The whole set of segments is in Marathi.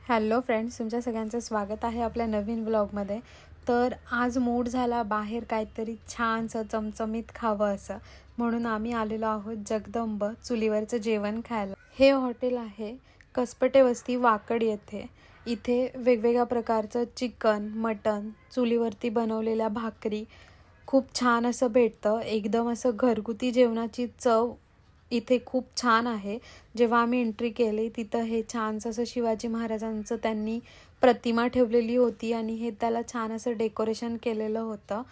हॅलो फ्रेंड्स, तुमच्या सगळ्यांचं स्वागत आहे आपल्या नवीन व्लॉगमध्ये। तर आज मूड झाला बाहेर काहीतरी छानसं चमचमीत खावं असं, म्हणून आम्ही आलेलो आहोत जगदंब चुलीवरचं जेवण खायला। हे हॉटेल आहे कसपटे वस्ती वाकड येथे। इथे वेगवेगळ्या प्रकारचं चिकन, मटन, चुलीवरती बनवलेल्या भाकरी खूप छान असं भेटतं। एकदम असं घरगुती जेवणाची चव इथे खूप छान आहे। जेव्हा आम्ही एंट्री केली तिथं हे छानसं असं शिवाजी महाराजांचं त्यांनी प्रतिमा ठेवलेली होती आणि हे त्याला छान असं डेकोरेशन केलेलं होतं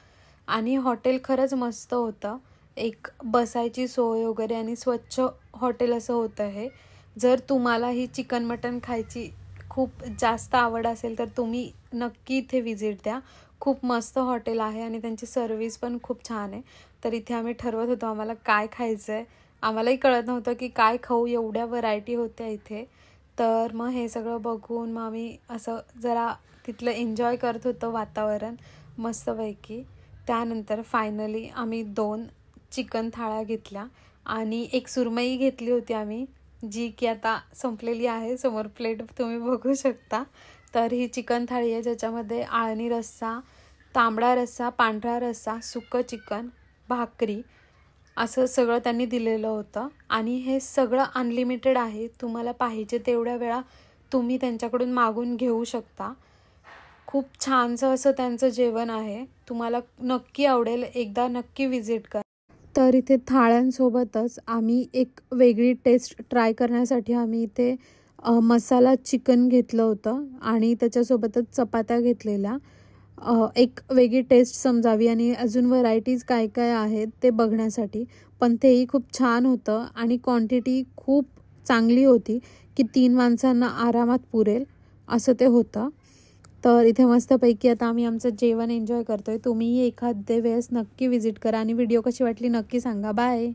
आणि हॉटेल खरंच मस्त होतं। एक बसायची सोय वगैरे आणि स्वच्छ हॉटेल असं होतं हे। जर तुम्हाला ही चिकन मटन खायची खूप जास्त आवड असेल तर तुम्ही नक्की इथे विजिट द्या। खूप मस्त हॉटेल आहे आणि त्यांची सर्व्हिस पण खूप छान आहे। तर इथे आम्ही ठरवत होतो आम्हाला काय खायचं आहे। आम्हालाही कळत नव्हतं की काय खाऊ, एवढ्या व्हरायटी होत्या इथे। तर मग हे सगळं बघून मग आम्ही असं जरा तिथलं एन्जॉय करत होतो वातावरण मस्तपैकी। त्यानंतर फायनली आम्ही 2 चिकन थाळ्या घेतल्या आणि एक सुरमई घेतली होती आम्ही, जी की आता संपलेली आहे। समोर प्लेट तुम्ही बघू शकता। तर ही चिकन थाळी आहे ज्याच्यामध्ये आळणी रस्सा, तांबडा रस्सा, पांढरा रस्सा, सुकं चिकन, भाकरी असं सगळं त्यांनी दिलेलं होतं आणि हे सगळं अनलिमिटेड आहे। तुम्हाला पाहिजे तेवढ्या वेळा तुम्ही त्यांच्याकडून मागून घेऊ शकता। खूप छानसं असं त्यांचं जेवण आहे, तुम्हाला नक्की आवडेल, एकदा नक्की विजिट करा। तर इथे थाळ्यांसोबतच आम्ही एक वेगळी टेस्ट ट्राय करण्यासाठी आम्ही इथे मसाला चिकन घेतलं होतं आणि त्याच्यासोबतच चपात्या घेतलेल्या। एक वेगळी टेस्ट समजावी आणि अजून व्हरायटीज काय काय आहेत ते बघण्यासाठी। पण तेही खूप छान होतं आणि क्वांटिटी खूप चांगली होती की 3 माणसांना आरामात पुरेल असं ते होतं। तर इथे मस्तपैकी आता आम्ही आमचं जेवण एन्जॉय करतोय। तुम्हीही एखाद्या वेळेस नक्की विजिट करा आणि व्हिडिओ कशी वाटली नक्की सांगा। बाय।